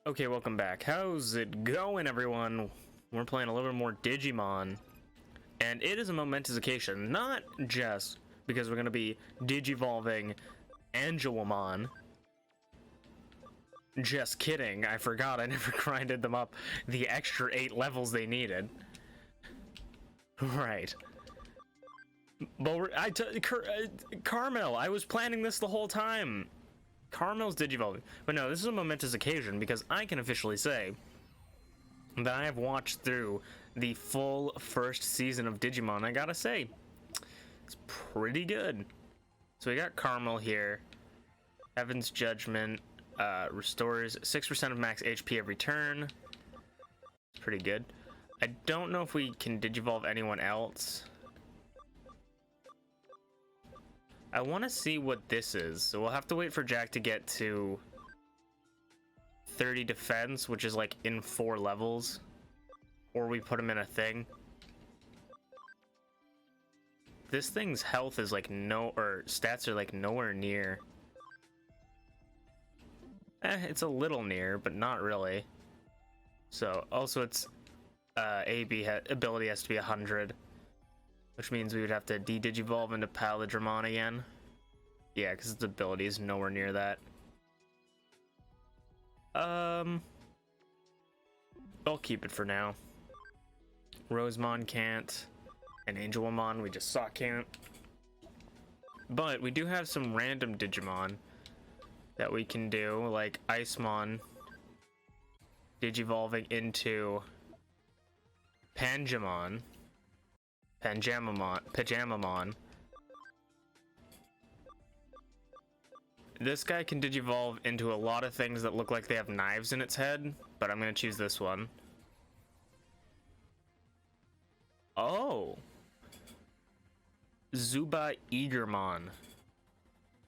Okay, welcome back. How's it going, everyone? We're playing a little bit more Digimon, and it is a momentous occasion, not just because we're going to be digivolving Angelomon. Just kidding, I forgot I never grinded them up the extra 8 levels they needed. Right. But Carmel, I was planning this the whole time. Carmel's digivolving. But no, this is a momentous occasion because I can officially say that I have watched through the full first season of Digimon. I gotta say, it's pretty good. So we got Carmel here. Heaven's Judgment restores 6% of max HP every turn. Pretty good. I don't know if we can digivolve anyone else. I want to see what this is, so we'll have to wait for Jack to get to 30 defense, which is like in 4 levels, or we put him in a thing. This thing's health is like stats are like nowhere near. It's a little near, but not really. So also its ability has to be 100. Which means we would have to de-digivolve into Paladramon again. Yeah, because its ability is nowhere near that. I'll keep it for now. Rosemon can't. And Angelomon we just saw can't. But we do have some random Digimon that we can do, like Icemon digivolving into Pajamamon. This guy can digivolve into a lot of things that look like they have knives in its head, but I'm gonna choose this one. Oh! Zuba Eagermon.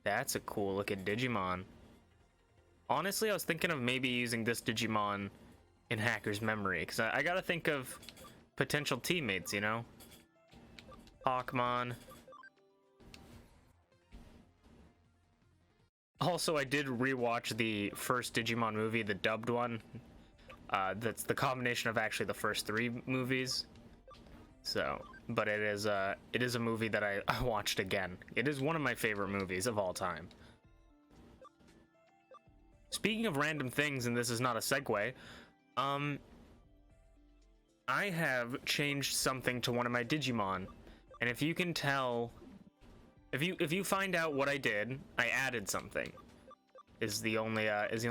That's a cool looking Digimon. Honestly, I was thinking of maybe using this Digimon in Hacker's Memory, because I gotta think of potential teammates, you know? Hawkmon. Also, I did rewatch the first Digimon movie, the dubbed one. That's the combination of actually the first 3 movies. So, but it is a movie that I watched again. It is one of my favorite movies of all time. Speaking of random things, and this is not a segue, I have changed something to one of my Digimon. And if you can tell, if you find out what I did, I added something. Is the only the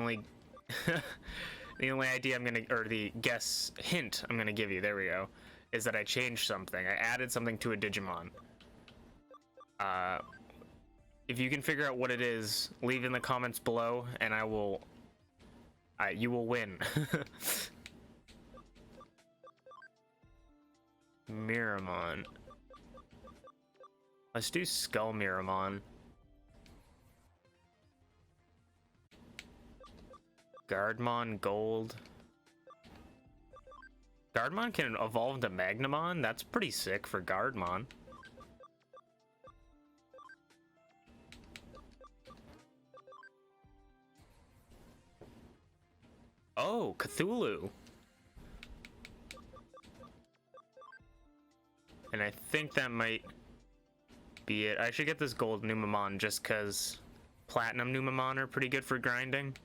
only idea I'm gonna, or the hint I'm gonna give you. There we go. Is that I changed something. I added something to a Digimon. If you can figure out what it is, leave in the comments below, and I will. You will win. Miramon. Let's do Skull Miramon. Guardmon Gold. Guardmon can evolve to Magnamon? That's pretty sick for Guardmon. Oh, Cthulhu. And I think that might be it. I should get this gold Numamon just because platinum Numamon are pretty good for grinding.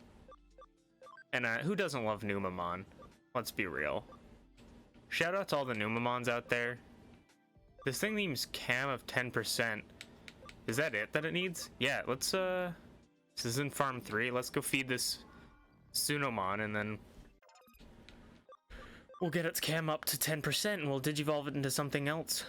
And who doesn't love Numamon? Let's be real. Shout out to all the Numamons out there. This thing needs cam of 10%. Is that it that it needs? Yeah, let's this is in farm 3. Let's go feed this Sunomon and then we'll get its cam up to 10% and we'll digivolve it into something else.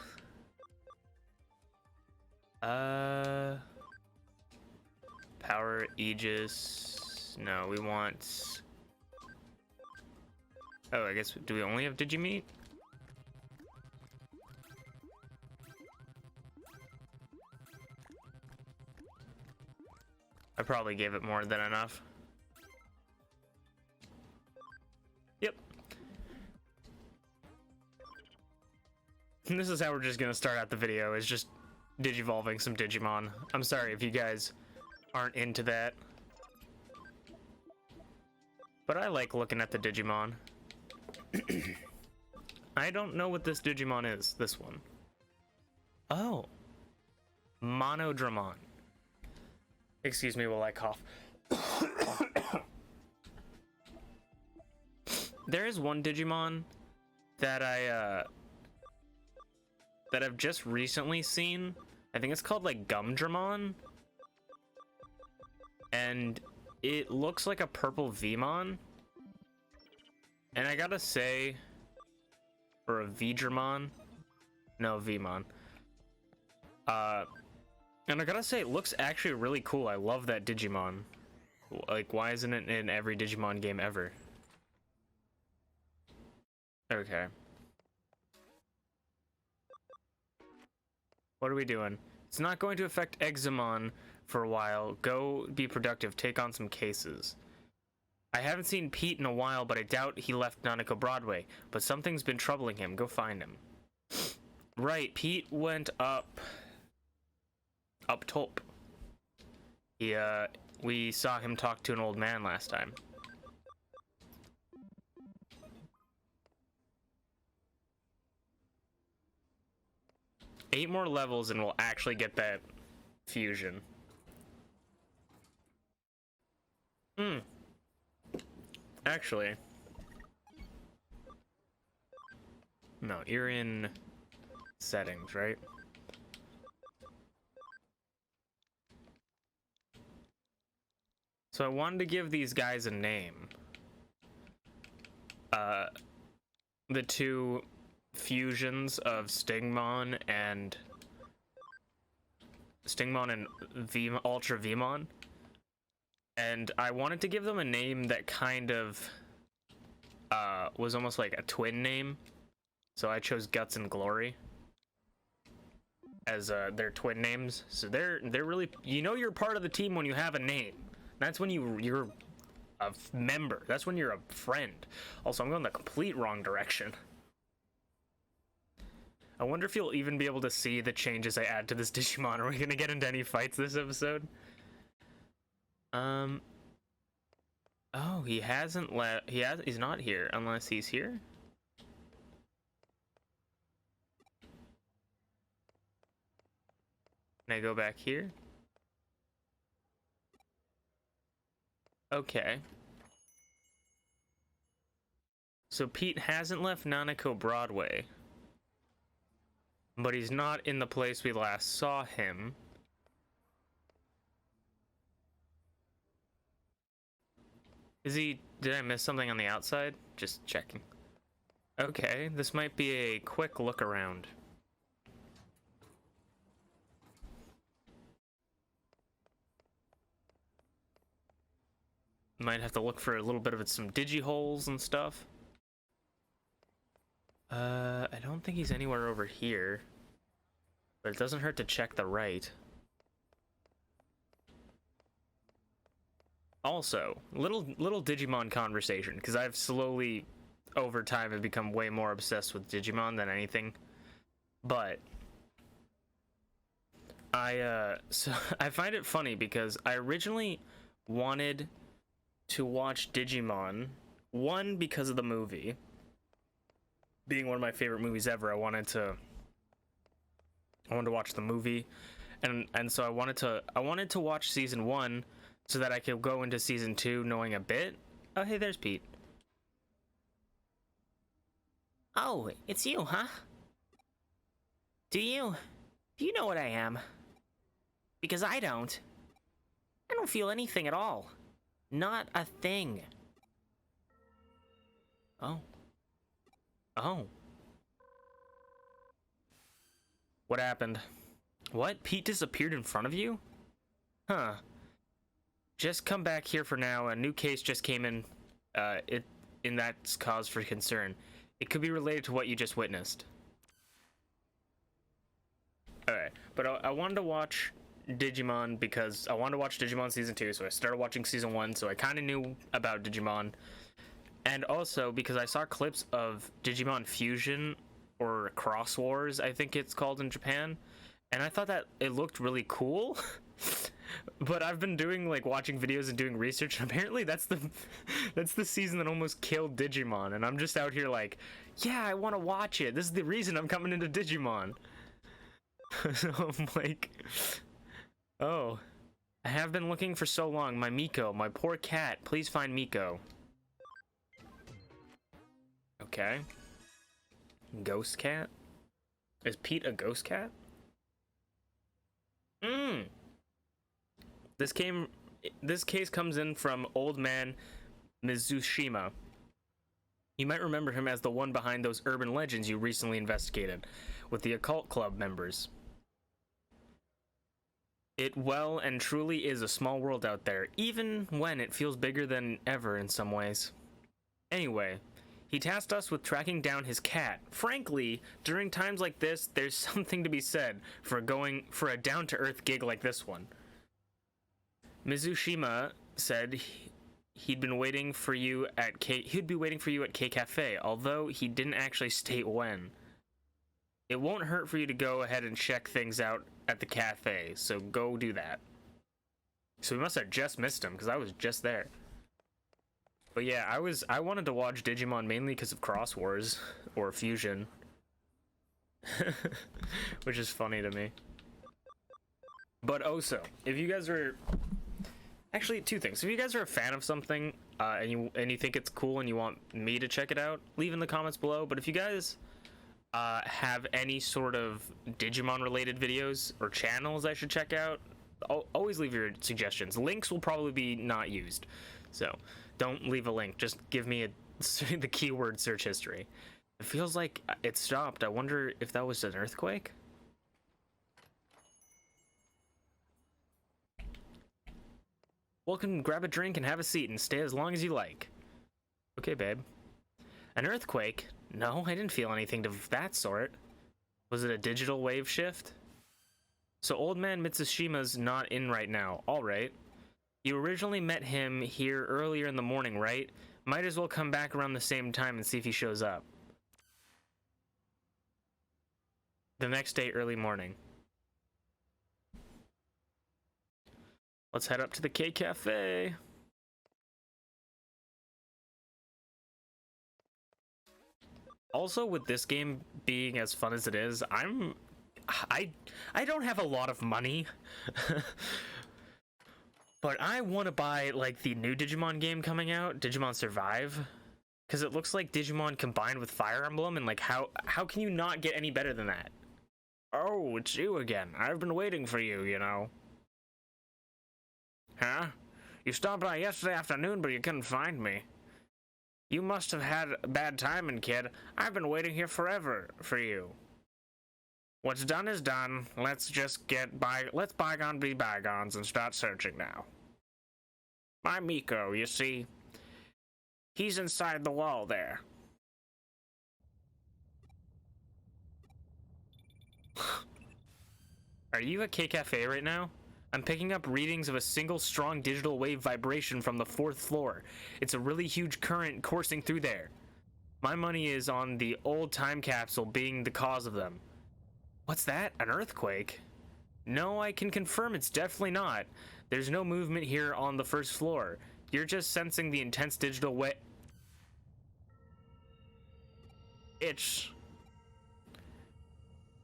Power Aegis. No, we want. Oh, I guess, do we only have Digimeat? I probably gave it more than enough. Yep. And this is how we're just gonna start out the video, is just digivolving some Digimon. I'm sorry if you guys aren't into that. But I like looking at the Digimon. I don't know what this Digimon is, this one. Oh. Monodramon. Excuse me while I cough. There is one Digimon that I've just recently seen. I think it's called like Gumdramon. And it looks like a purple Vmon. And I gotta say, or a Vdramon. No, Vmon. And I gotta say, it looks actually really cool. I love that Digimon. Like, why isn't it in every Digimon game ever? Okay. What are we doing? It's not going to affect Examon for a while. Go be productive. Take on some cases. I haven't seen Pete in a while, but I doubt he left Nanako Broadway. But something's been troubling him. Go find him. Right, Pete went up top. We saw him talk to an old man last time. Eight more levels and we'll actually get that fusion. Actually. No, you're in settings, right? So I wanted to give these guys a name. The two fusions of Stingmon and Ultra Vmon. And I wanted to give them a name that kind of was almost like a twin name. So I chose Guts and Glory as their twin names. So they're really, you know, you're part of the team when you have a name. That's when you're a member. That's when you're a friend. Also, I'm going the complete wrong direction. I wonder if you'll even be able to see the changes I add to this Digimon. Are we gonna get into any fights this episode? Oh, he hasn't left. He's not here unless he's here. Can I go back here? Okay. So Pete hasn't left Nanako Broadway. But he's not in the place we last saw him. Is he... Did I miss something on the outside? Just checking. Okay, this might be a quick look around. Might have to look for a little bit of some digi-holes and stuff. I don't think he's anywhere over here. But it doesn't hurt to check the right. Also, little Digimon conversation, because I've slowly, over time, have become way more obsessed with Digimon than anything. But so I find it funny because I originally wanted to watch Digimon, one, because of the movie. Being one of my favorite movies ever, I wanted to watch the movie, and so I wanted to watch season 1 so that I could go into season 2 knowing a bit. Oh, hey, there's Pete. Oh, it's you, huh? Do you know what I am? Because I don't. I don't feel anything at all. Not a thing. Oh. What happened? What? Pete disappeared in front of you? Huh. Just come back here for now. A new case just came in. That's cause for concern. It could be related to what you just witnessed. Alright, but I wanted to watch Digimon because I wanted to watch Digimon Season 2, so I started watching Season 1, so I kind of knew about Digimon. And also because I saw clips of Digimon Fusion, or Cross Wars, I think it's called in Japan, and I thought that it looked really cool. But I've been doing like watching videos and doing research, and apparently that's the that's the season that almost killed Digimon, and I'm just out here like, yeah, I want to watch it. This is the reason I'm coming into Digimon. So I'm like, oh, I have been looking for so long. My Miko, my poor cat. Please find Miko. Okay. Ghost cat? Is Pete a ghost cat? This case comes in from Old Man Mizushima. You might remember him as the one behind those urban legends you recently investigated with the occult club members. It well and truly is a small world out there, even when it feels bigger than ever in some ways. Anyway, he tasked us with tracking down his cat. Frankly, during times like this, there's something to be said for a down-to-earth gig like this one. Mizushima said he'd be waiting for you at K Cafe, although he didn't actually state when. It won't hurt for you to go ahead and check things out at the cafe, so go do that. So we must have just missed him, because I was just there. But yeah, I wanted to watch Digimon mainly because of Cross Wars, or Fusion. Which is funny to me. But also, if you guys are... Actually, two things. If you guys are a fan of something, and you think it's cool and you want me to check it out, leave in the comments below. But if you guys have any sort of Digimon-related videos, or channels I should check out, always leave your suggestions. Links will probably be not used. So, don't leave a link. Just give me the keyword search history. It feels like it stopped. I wonder if that was an earthquake? Welcome, grab a drink and have a seat and stay as long as you like. Okay, babe. An earthquake? No, I didn't feel anything of that sort. Was it a digital wave shift? So Old Man Mitsushima's not in right now. Alright. You originally met him here earlier in the morning, right? Might as well come back around the same time and see if he shows up. The next day, early morning. Let's head up to the K Cafe. Also, with this game being as fun as it is, I don't have a lot of money. But I want to buy, like, the new Digimon game coming out, Digimon Survive. Because it looks like Digimon combined with Fire Emblem, and, like, how can you not get any better than that? Oh, it's you again. I've been waiting for you, you know. Huh? You stopped by yesterday afternoon, but you couldn't find me. You must have had bad timing, kid. I've been waiting here forever for you. What's done is done. Let's bygone be bygones and start searching now. My Miko, you see. He's inside the wall there. Are you at K Cafe right now? I'm picking up readings of a single strong digital wave vibration from the 4th floor. It's a really huge current coursing through there. My money is on the old time capsule being the cause of them. What's that? An earthquake? No, I can confirm it's definitely not. There's no movement here on the 1st floor. You're just sensing the intense digital wave.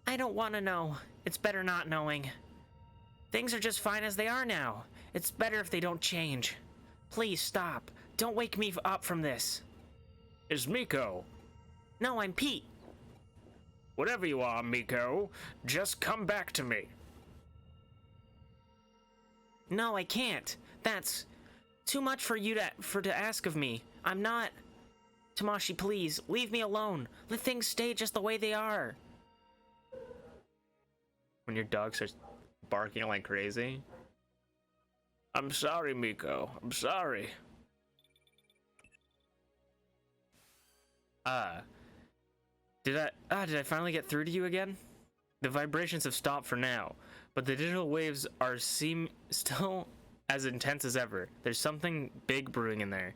I don't want to know. It's better not knowing. Things are just fine as they are now. It's better if they don't change. Please stop. Don't wake me up from this. Is Miko? No, I'm Pete. Whatever you are, Miko, just come back to me. No, I can't. That's too much for you to ask of me. I'm not... Tamashi, please, leave me alone. Let things stay just the way they are. When your dog starts barking like crazy. I'm sorry, Miko. I'm sorry. Did I finally get through to you again? The vibrations have stopped for now, but the digital waves seem still as intense as ever. There's something big brewing in there.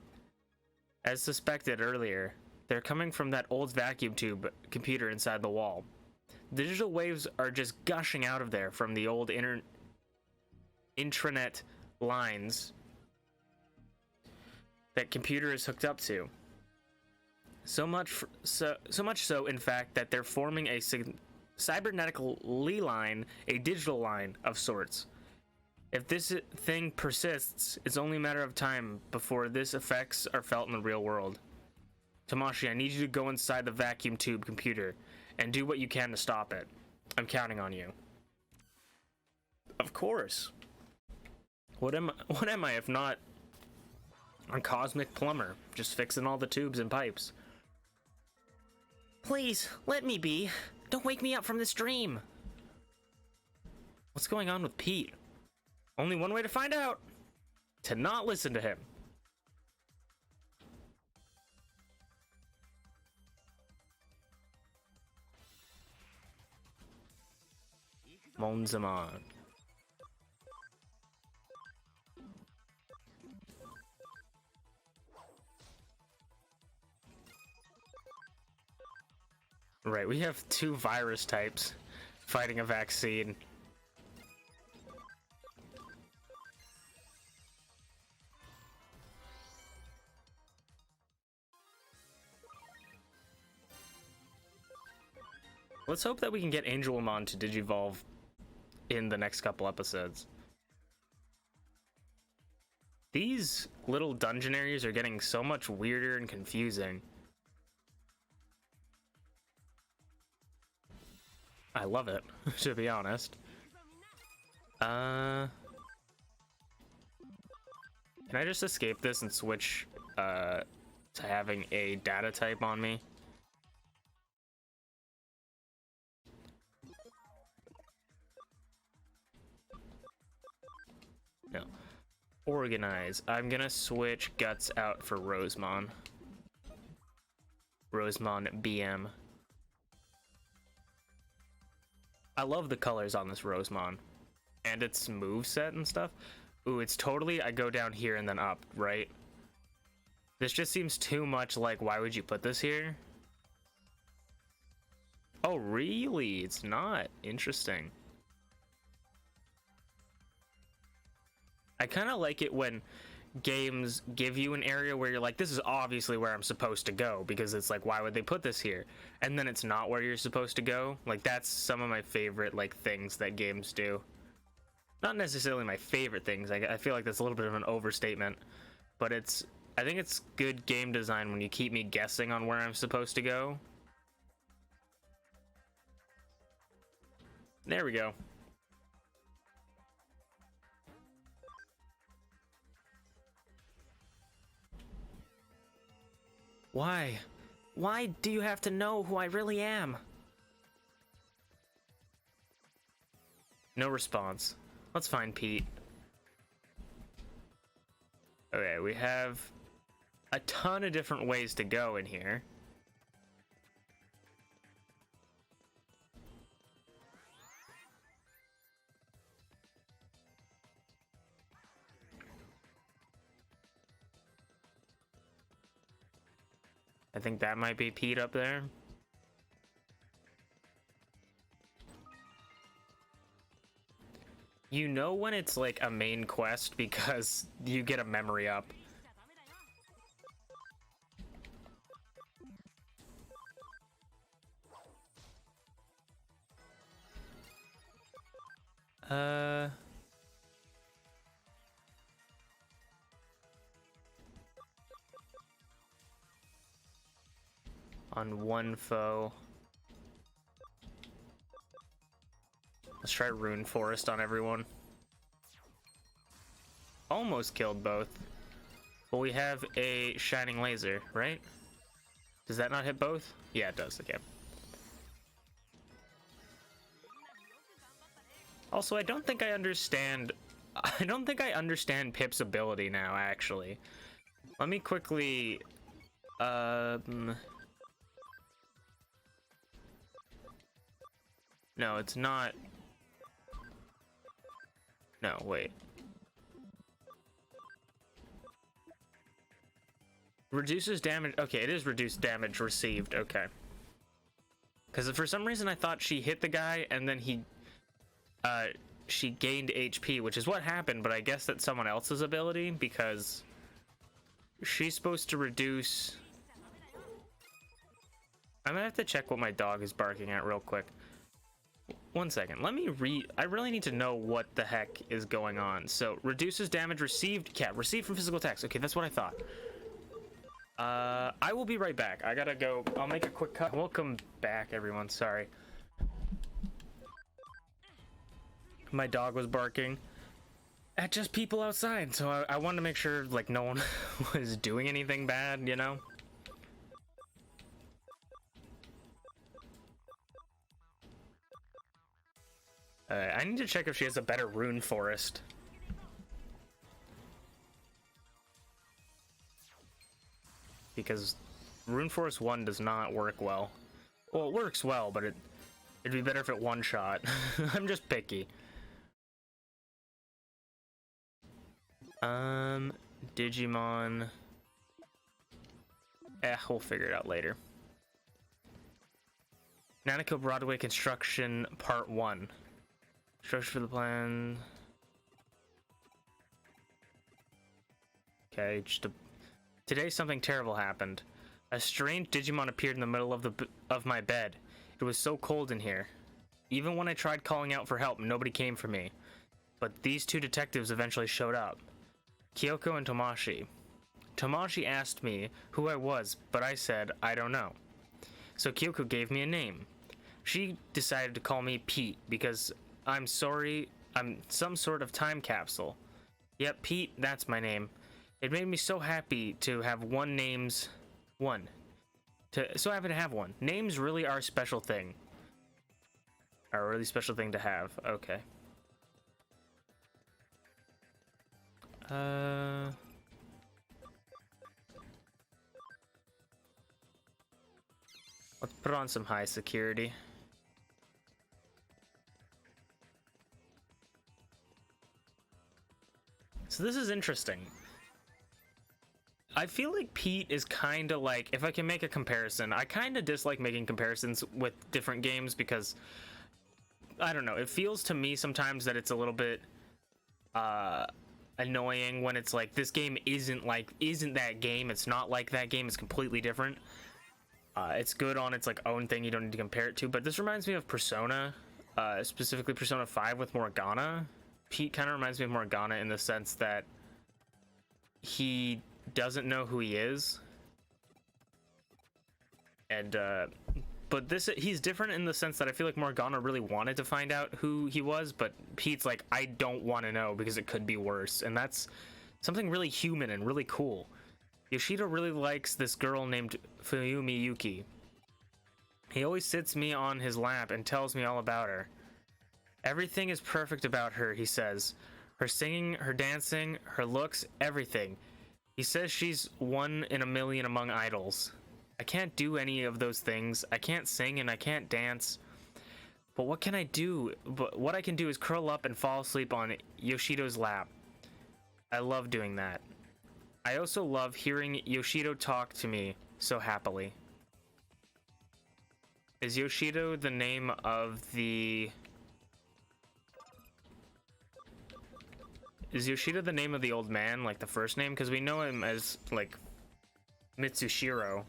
As suspected earlier, they're coming from that old vacuum tube computer inside the wall. The digital waves are just gushing out of there from the old intranet lines that computer is hooked up to. So much so, in fact, that they're forming a cybernetical line, a digital line of sorts. If this thing persists, it's only a matter of time before this effects are felt in the real world. Tamashi, I need you to go inside the vacuum tube computer and do what you can to stop it. I'm counting on you. Of course. What am I if not a cosmic plumber, just fixing all the tubes and pipes? Please, let me be. Don't wake me up from this dream. What's going on with Pete? Only one way to find out. To not listen to him. Monzamon. Right, we have 2 virus types fighting a vaccine. Let's hope that we can get Angelmon to Digivolve in the next couple episodes. These little dungeon areas are getting so much weirder and confusing. I love it, to be honest. Can I just escape this and switch to having a data type on me? No. Organize. I'm gonna switch Guts out for Rosemon. Rosemon BM. I love the colors on this Rosemon. And its moveset and stuff. Ooh, it's totally, I go down here and then up, right? This just seems too much like, why would you put this here? Oh, really? It's not. Interesting. I kind of like it when games give you an area where you're like, this is obviously where I'm supposed to go, because it's like, why would they put this here? And then it's not where you're supposed to go. Like, that's some of my favorite, like, things that games do. Not necessarily my favorite things. I feel like that's a little bit of an overstatement, but I think it's good game design when you keep me guessing on where I'm supposed to go. There we go. Why? Why do you have to know who I really am? No response. Let's find Pete. Okay, we have a ton of different ways to go in here. I think that might be Pete up there. You know when it's like a main quest because you get a memory up. On one foe. Let's try Rune Forest on everyone. Almost killed both. But we have a Shining Laser, right? Does that not hit both? Yeah, it does. Okay. Also, I don't think I understand Pip's ability now, actually. Let me quickly... No, it's not... No, wait. Reduces damage... Okay, it is reduced damage received. Okay. Because for some reason I thought she hit the guy and then he... she gained HP, which is what happened, but I guess that's someone else's ability because she's supposed to reduce. I'm gonna have to check what my dog is barking at real quick. 1 second. Let me read. I really need to know what the heck is going on. So, reduces damage received. Yeah, received from physical attacks. Okay, that's what I thought. I will be right back. I gotta go. I'll make a quick cut. Welcome back, everyone. Sorry. My dog was barking at just people outside, so I wanted to make sure, like, no one was doing anything bad, you know? I need to check if she has a better rune forest. Because rune forest 1 does not work well. Well, it works well, but it'd be better if it one-shot. I'm just picky. Digimon. We'll figure it out later. Nanako Broadway Construction Part 1. Structure for the plan. Okay, today something terrible happened. A strange Digimon appeared in the middle of my bed. It was so cold in here. Even when I tried calling out for help, nobody came for me. But these two detectives eventually showed up. Kyoko and Tomashi. Tomashi asked me who I was, but I said, I don't know. So Kyoko gave me a name. She decided to call me Pete because I'm sorry, I'm some sort of time capsule. Yep, Pete, that's my name. It made me so happy to have so happy to have one. Names really are a special thing. Are a really special thing to have. Okay. Let's put on some high security. So this is interesting. I feel like Pete is kind of like, if I can make a comparison, I kind of dislike making comparisons with different games because, I don't know, it feels to me sometimes that it's a little bit annoying when it's like, this game isn't that game, it's not like that game, it's completely different. It's good on its like own thing, you don't need to compare it to, but this reminds me of Persona, specifically Persona 5 with Morgana. Pete kind of reminds me of Morgana in the sense that he doesn't know who he is, and but he's different in the sense that I feel like Morgana really wanted to find out who he was, but Pete's like, I don't want to know because it could be worse, and that's something really human and really cool. Yoshida really likes this girl named Fuyumi Yuki. He always sits me on his lap and tells me all about her. Everything is perfect about her, he says. Her singing, her dancing, her looks, everything. He says she's 1 in a million among idols. I can't do any of those things. I can't sing and I can't dance. But what can I do? But what I can do is curl up and fall asleep on Yoshido's lap. I love doing that. I also love hearing Yoshido talk to me so happily. Is Yoshido the name of the... Is Yoshida the name of the old man, like the first name? Because we know him as, like, Mitsushiro.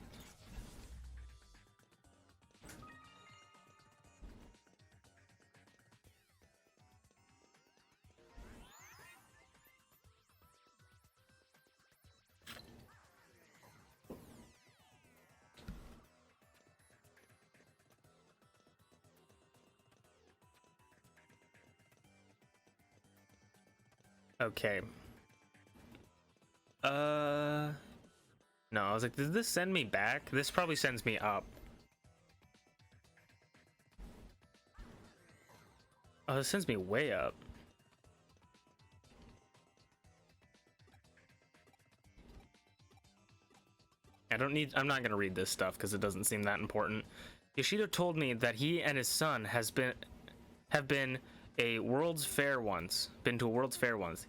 Okay. No, I was like, did this send me back? This probably sends me up. Oh, this sends me way up. I'm not gonna read this stuff because it doesn't seem that important. Yoshida told me that he and his son have been to a World's Fair once.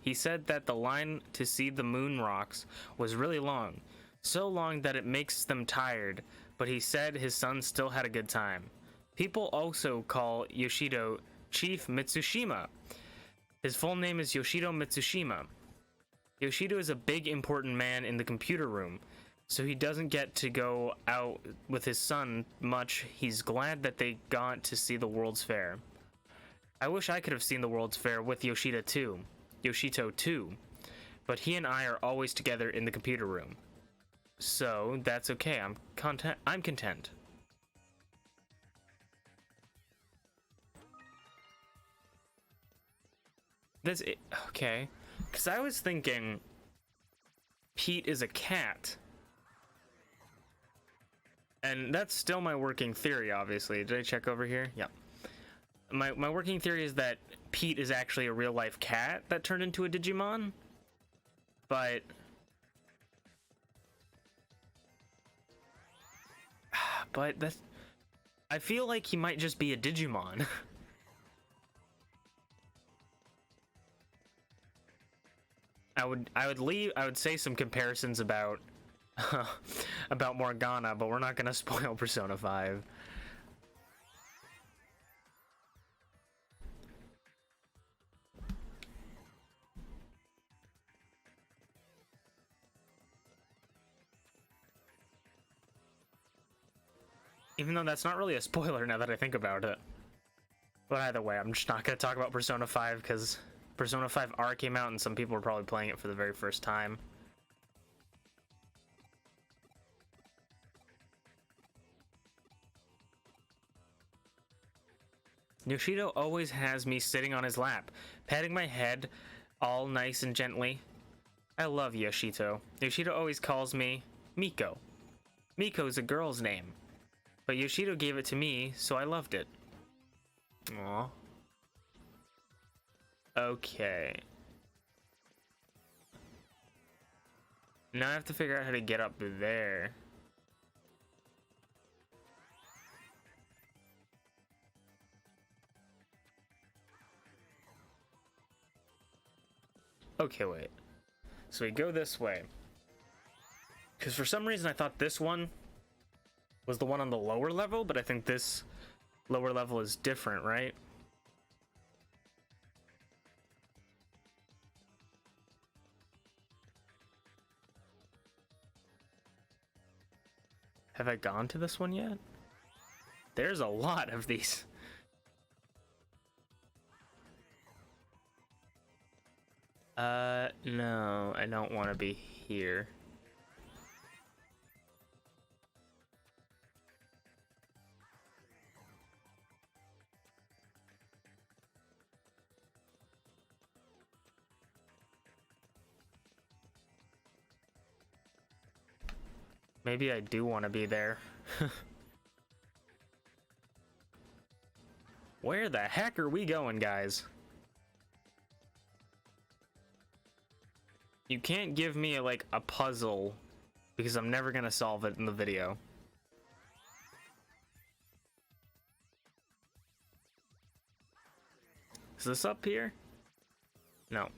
He said that the line to see the moon rocks was really long. So long that it makes them tired, but he said his son still had a good time. People also call Yoshido Chief Mitsushima. His full name is Yoshido Mitsushima. Yoshido is a big important man in the computer room, so he doesn't get to go out with his son much. He's glad that they got to see the World's Fair. I wish I could have seen the World's Fair with Yoshito too, but he and I are always together in the computer room. So that's okay. I'm content. That's it. Okay, because I was thinking Pete is a cat. And that's still my working theory, obviously. Did I check over here? Yep. My working theory is that Pete is actually a real-life cat that turned into a Digimon. But... But that's... I feel like he might just be a Digimon. I would say some comparisons about about Morgana, but we're not gonna spoil Persona 5. Even though that's not really a spoiler now that I think about it. But either way, I'm just not gonna talk about Persona 5 because Persona 5 R came out and some people were probably playing it for the very first time. Yoshido always has me sitting on his lap, patting my head all nice and gently. I love Yoshito. Yoshido always calls me Miko. Miko is a girl's name, but Yoshido gave it to me, so I loved it. Aww. Okay. Now I have to figure out how to get up there. Okay, wait. So we go this way. Because for some reason I thought this one was the one on the lower level, but I think this lower level is different, right? Have I gone to this one yet? There's a lot of these. No, I don't want to be here. Maybe I do want to be there. Where the heck are we going, guys? You can't give me like a puzzle because I'm never gonna solve it in the video. Is this up here? No.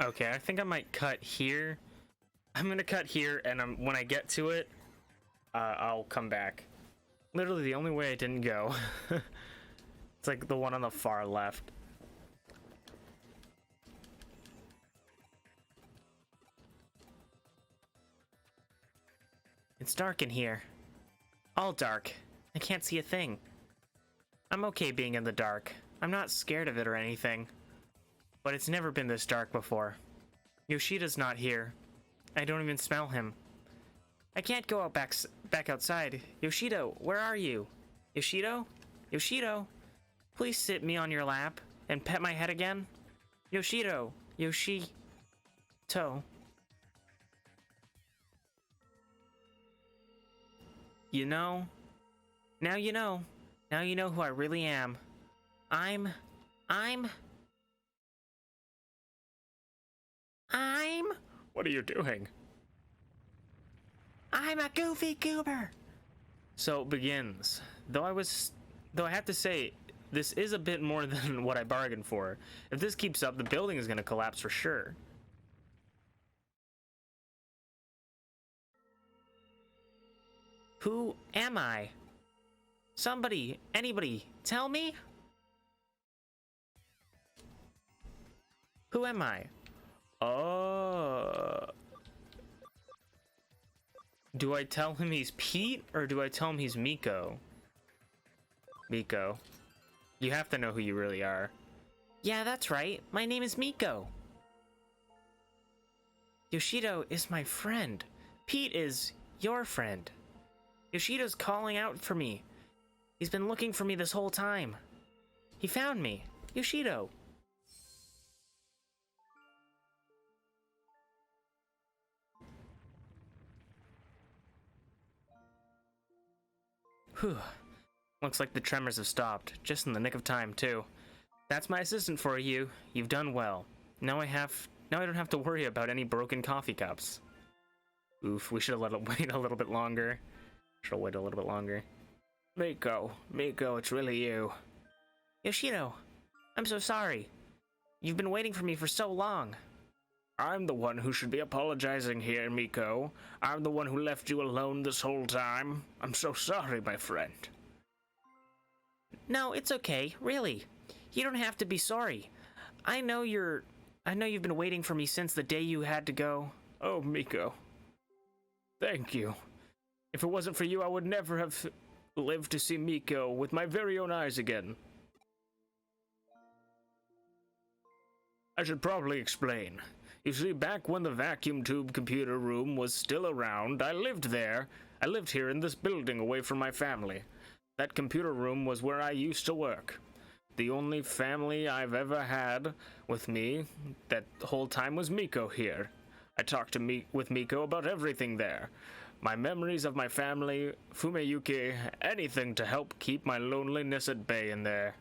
Okay, I think I might cut here. I'm gonna cut here, and when I get to it, I'll come back. Literally the only way I didn't go. It's like the one on the far left. It's dark in here. All dark. I can't see a thing. I'm okay being in the dark. I'm not scared of it or anything. But it's never been this dark before. Yoshida's not here. I don't even smell him. I can't go out back outside. Yoshido, where are you? Yoshido? Yoshido? Please sit me on your lap and pet my head again. Yoshido. Yoshito. You know? Now you know. Now you know who I really am. I'm... What are you doing? I'm a goofy goober. So it begins. Though I have to say, this is a bit more than what I bargained for. If this keeps up, the building is going to collapse for sure. Who am I? Somebody, anybody, tell me? Who am I? Do I tell him he's Pete or do I tell him he's Miko? Miko. You have to know who you really are. Yeah, that's right. My name is Miko. Yoshido is my friend. Pete is your friend. Yoshido's calling out for me. He's been looking for me this whole time. He found me. Yoshido. Whew. Looks like the tremors have stopped, just in the nick of time, too. That's my assistant for you. You've done well. Now I don't have to worry about any broken coffee cups. Oof, we should have let it wait a little bit longer. Miko, it's really you. Yoshido, I'm so sorry. You've been waiting for me for so long. I'm the one who should be apologizing here, Miko. I'm the one who left you alone this whole time. I'm so sorry, my friend. No, it's okay, really. You don't have to be sorry. I know you've been waiting for me since the day you had to go. Oh, Miko. Thank you. If it wasn't for you, I would never have lived to see Miko with my very own eyes again. I should probably explain. You see, back when the vacuum tube computer room was still around, I lived there. I lived here in this building away from my family. That computer room was where I used to work. The only family I've ever had with me that whole time was Miko here. I talked with Miko about everything there. My memories of my family, Fumeyuki, anything to help keep my loneliness at bay in there.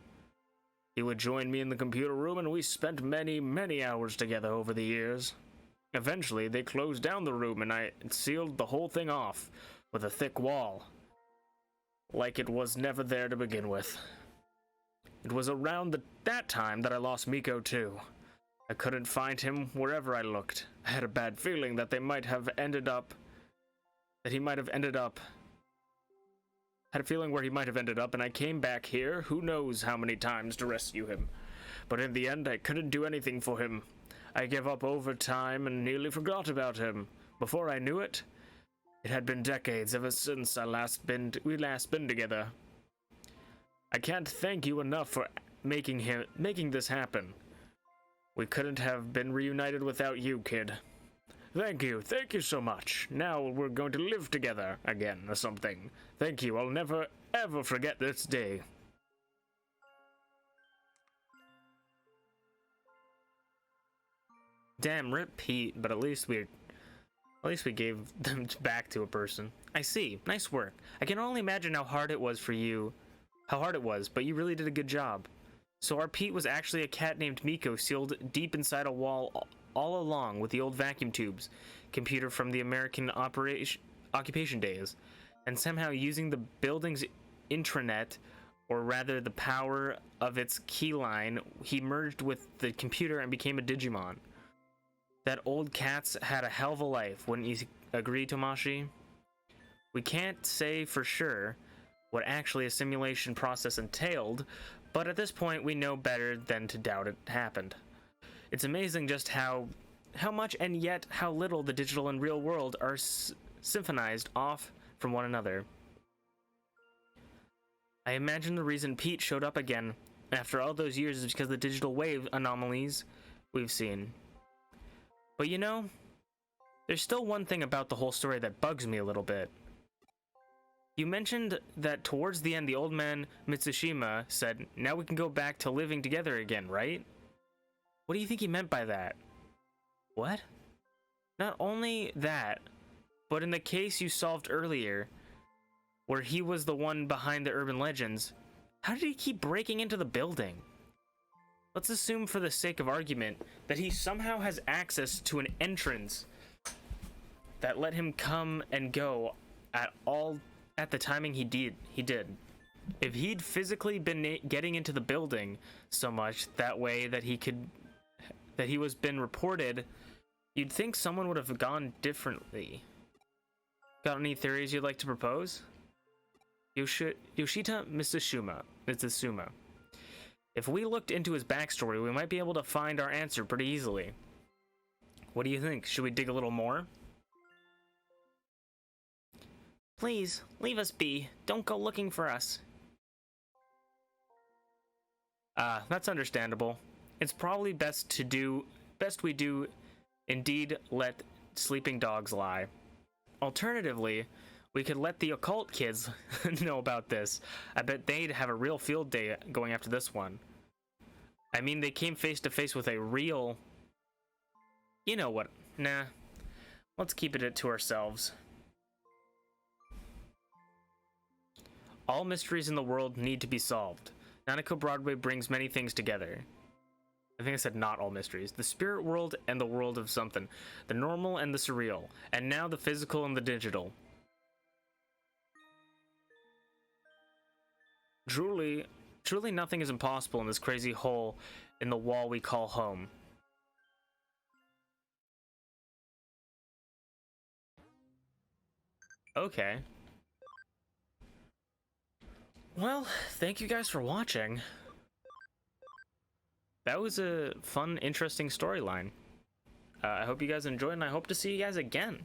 He would join me in the computer room and we spent many, many hours together over the years. Eventually, they closed down the room and I sealed the whole thing off with a thick wall. Like it was never there to begin with. It was around that time that I lost Miko too. I couldn't find him wherever I looked. I had a bad feeling that he might have ended up had a feeling where he might have ended up, and I came back here who knows how many times to rescue him. But in the end, I couldn't do anything for him. I gave up over time and nearly forgot about him. Before I knew it, it had been decades ever since we last been together. I can't thank you enough for making this happen. We couldn't have been reunited without you, kid. Thank you so much. Now we're going to live together again or something. Thank you, I'll never ever forget this day. Damn, rip Pete, but at least we gave them back to a person. I see, nice work. I can only imagine how hard it was, but you really did a good job. So our Pete was actually a cat named Miko sealed deep inside a wall all along with the old vacuum tubes, computer from the American occupation days, and somehow using the building's intranet, or rather the power of its keyline, he merged with the computer and became a Digimon. That old cat's had a hell of a life, wouldn't you agree, Tomashi? We can't say for sure what actually a simulation process entailed, but at this point we know better than to doubt it happened. It's amazing just how much and yet how little the digital and real world are symphonized off from one another. I imagine the reason Pete showed up again after all those years is because of the digital wave anomalies we've seen. But you know, there's still one thing about the whole story that bugs me a little bit. You mentioned that towards the end the old man Mitsushima said, now we can go back to living together again, right? What do you think he meant by that? What? Not only that, but in the case you solved earlier, where he was the one behind the urban legends, how did he keep breaking into the building? Let's assume for the sake of argument that he somehow has access to an entrance that let him come and go at the timing he did. If he'd physically been getting into the building so much that way that he was been reported, you'd think someone would have gone differently. Got any theories you'd like to propose? Yoshita Mitsusuma. If we looked into his backstory, we might be able to find our answer pretty easily. What do you think? Should we dig a little more? Please, leave us be. Don't go looking for us. That's understandable. It's probably best we do indeed let sleeping dogs lie. Alternatively, we could let the occult kids know about this. I bet they'd have a real field day going after this one. I mean, they came face to face with a real... You know what? Nah. Let's keep it to ourselves. All mysteries in the world need to be solved. Nanako Broadway brings many things together. I think I said not all mysteries. The spirit world and the world of something. The normal and the surreal. And now the physical and the digital. Truly nothing is impossible in this crazy hole in the wall we call home. Okay. Well, thank you guys for watching. That was a fun, interesting storyline. I hope you guys enjoyed, and I hope to see you guys again.